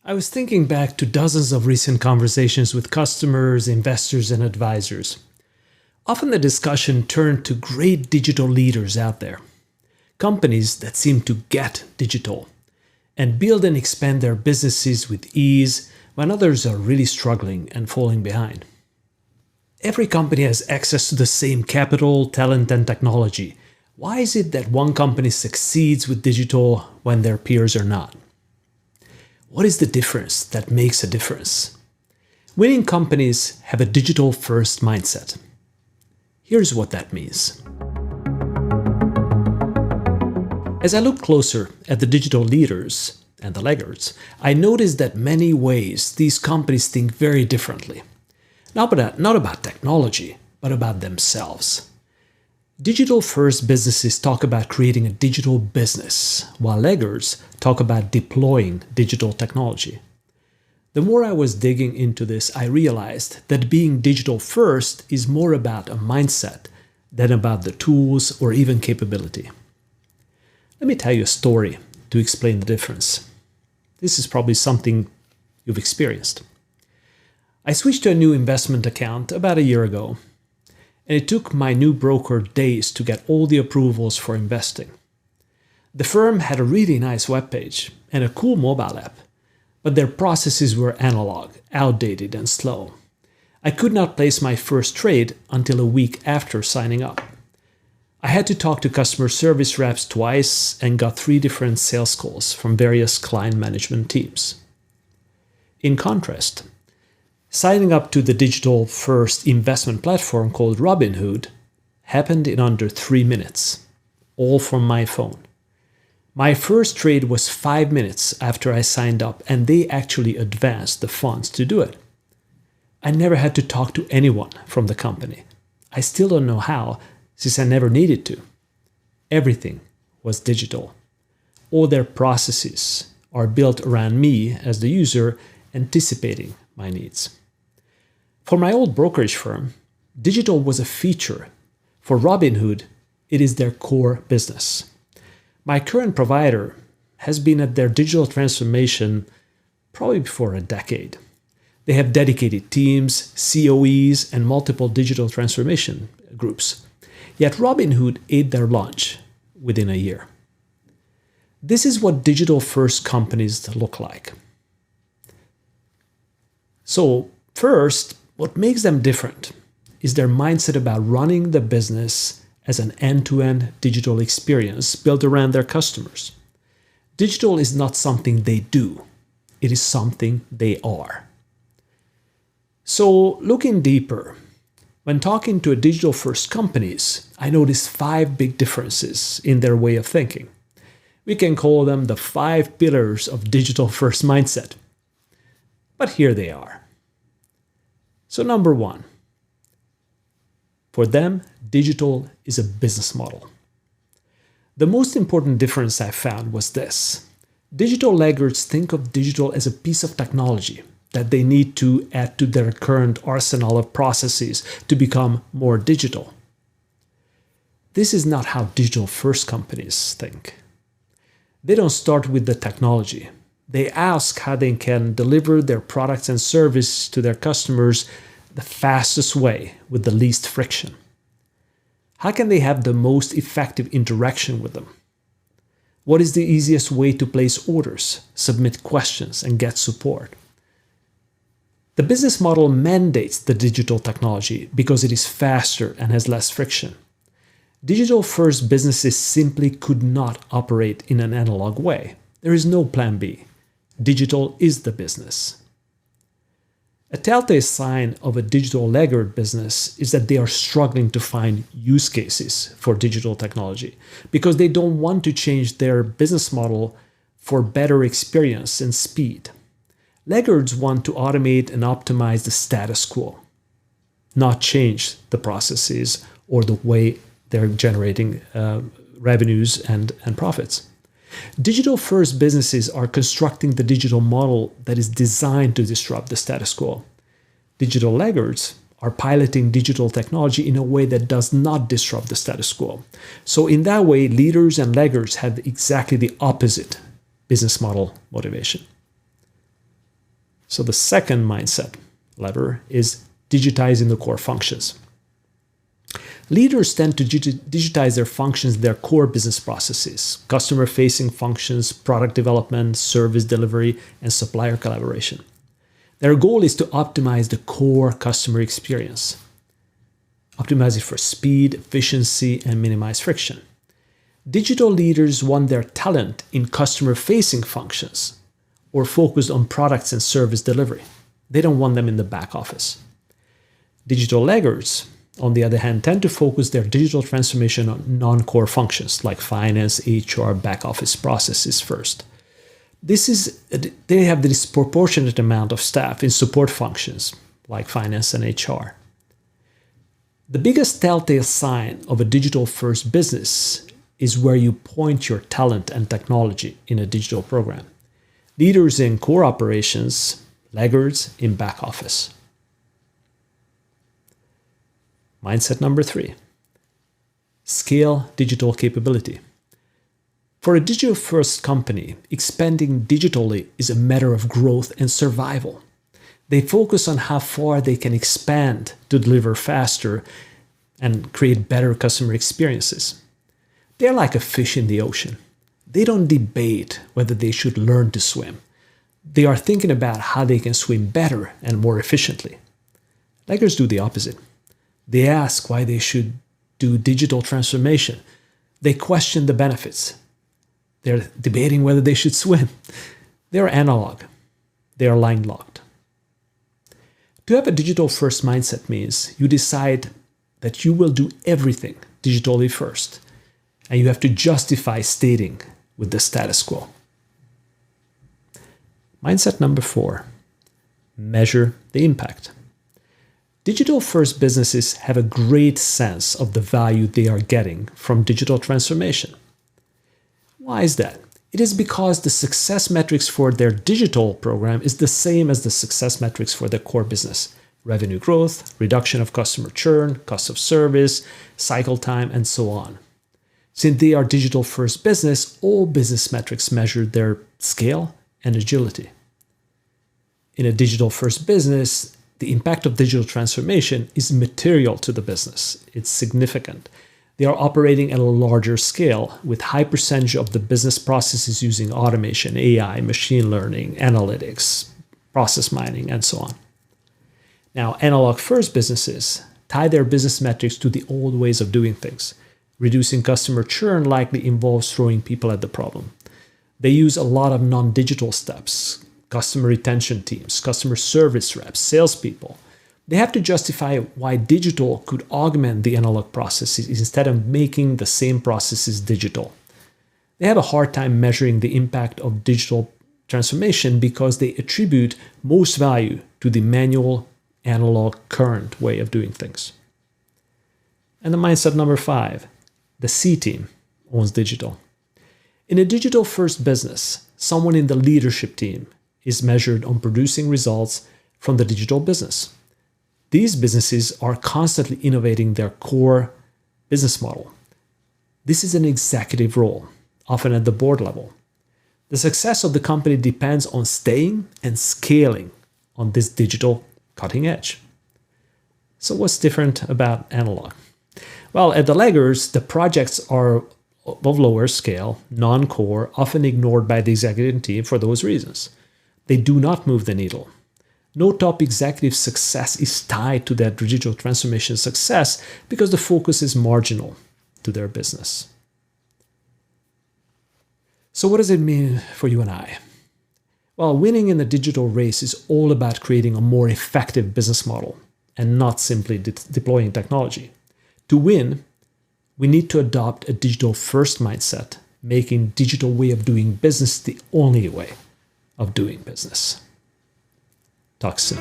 I was thinking back to dozens of recent conversations with customers, investors, and advisors. Often the discussion turned to great digital leaders out there, companies that seem to get digital and build and expand their businesses with ease when others are really struggling and falling behind. Every company has access to the same capital, talent, and technology. Why is it that one company succeeds with digital when their peers are not? What is the difference that makes a difference? Winning companies have a digital-first mindset. Here's what that means. As I look closer at the digital leaders and the laggards, I notice that many ways these companies think very differently. Not about technology, but about themselves. Digital-first businesses talk about creating a digital business, while laggards talk about deploying digital technology. The more I was digging into this, I realized that being digital-first is more about a mindset than about the tools or even capability. Let me tell you a story to explain the difference. This is probably something you've experienced. I switched to a new investment account about a year ago, and it took my new broker days to get all the approvals for investing. The firm had a really nice webpage and a cool mobile app, but their processes were analog, outdated, and slow. I could not place my first trade until a week after signing up. I had to talk to customer service reps twice and got 3 different sales calls from various client management teams. In contrast, signing up to the digital-first investment platform called Robinhood happened in under 3 minutes, all from my phone. My first trade was 5 minutes after I signed up, and they actually advanced the funds to do it. I never had to talk to anyone from the company. I still don't know how, since I never needed to. Everything was digital. All their processes are built around me as the user, anticipating my needs. For my old brokerage firm, digital was a feature. For Robinhood, it is their core business. My current provider has been at their digital transformation probably for a decade. They have dedicated teams, COEs, and multiple digital transformation groups. Yet Robinhood ate their lunch within a year. This is what digital-first companies look like. So, first, what makes them different is their mindset about running the business as an end-to-end digital experience built around their customers. Digital is not something they do, it is something they are. So, looking deeper, when talking to digital-first companies, I noticed 5 big differences in their way of thinking. We can call them the 5 pillars of digital-first mindset. But here they are. So number 1, for them, digital is a business model. The most important difference I found was this. Digital laggards think of digital as a piece of technology that they need to add to their current arsenal of processes to become more digital. This is not how digital-first companies think. They don't start with the technology. They ask how they can deliver their products and services to their customers the fastest way with the least friction. How can they have the most effective interaction with them? What is the easiest way to place orders, submit questions, and get support? The business model mandates the digital technology because it is faster and has less friction. Digital-first businesses simply could not operate in an analog way. There is no plan B. Digital is the business. A telltale sign of a digital laggard business is that they are struggling to find use cases for digital technology because they don't want to change their business model for better experience and speed. Laggards want to automate and optimize the status quo, not change the processes or the way they're generating revenues and profits. Digital-first businesses are constructing the digital model that is designed to disrupt the status quo. Digital laggards are piloting digital technology in a way that does not disrupt the status quo. So in that way, leaders and laggards have exactly the opposite business model motivation. So the second mindset lever is digitizing the core functions. Leaders tend to digitize their functions, their core business processes, customer-facing functions, product development, service delivery, and supplier collaboration. Their goal is to optimize the core customer experience. Optimize it for speed, efficiency, and minimize friction. Digital leaders want their talent in customer-facing functions or focused on products and service delivery. They don't want them in the back office. Digital laggards, on the other hand, tend to focus their digital transformation on non-core functions like finance, HR, back office processes first. They have the disproportionate amount of staff in support functions like finance and HR. The biggest telltale sign of a digital-first business is where you point your talent and technology in a digital program. Leaders in core operations, laggards in back office. Mindset number 3. Scale digital capability. For a digital-first company, expanding digitally is a matter of growth and survival. They focus on how far they can expand to deliver faster and create better customer experiences. They're like a fish in the ocean. They don't debate whether they should learn to swim. They are thinking about how they can swim better and more efficiently. Laggards do the opposite. They ask why they should do digital transformation. They question the benefits. They're debating whether they should swim. They are analog. They are line-locked. To have a digital-first mindset means you decide that you will do everything digitally first, and you have to justify stating with the status quo. Mindset number 4, measure the impact. Digital-first businesses have a great sense of the value they are getting from digital transformation. Why is that? It is because the success metrics for their digital program is the same as the success metrics for their core business. Revenue growth, reduction of customer churn, cost of service, cycle time, and so on. Since they are digital-first business, all business metrics measure their scale and agility. In a digital-first business, the impact of digital transformation is material to the business. It's significant. They are operating at a larger scale with high percentage of the business processes using automation, AI, machine learning, analytics, process mining, and so on. Now, analog-first businesses tie their business metrics to the old ways of doing things. Reducing customer churn likely involves throwing people at the problem. They use a lot of non-digital steps, customer retention teams, customer service reps, salespeople. They have to justify why digital could augment the analog processes instead of making the same processes digital. They have a hard time measuring the impact of digital transformation because they attribute most value to the manual, analog, current way of doing things. And the mindset number 5, the C team owns digital. In a digital-first business, someone in the leadership team is measured on producing results from the digital business. These businesses are constantly innovating their core business model. This is an executive role, often at the board level. The success of the company depends on staying and scaling on this digital cutting edge. So what's different about analog? Well, at the laggards, the projects are of lower scale, non-core, often ignored by the executive team for those reasons. They do not move the needle. No top executive success is tied to their digital transformation success because the focus is marginal to their business. So what does it mean for you and I? Well, winning in the digital race is all about creating a more effective business model and not simply deploying technology. To win, we need to adopt a digital-first mindset, making digital way of doing business the only way of doing business. Talk soon.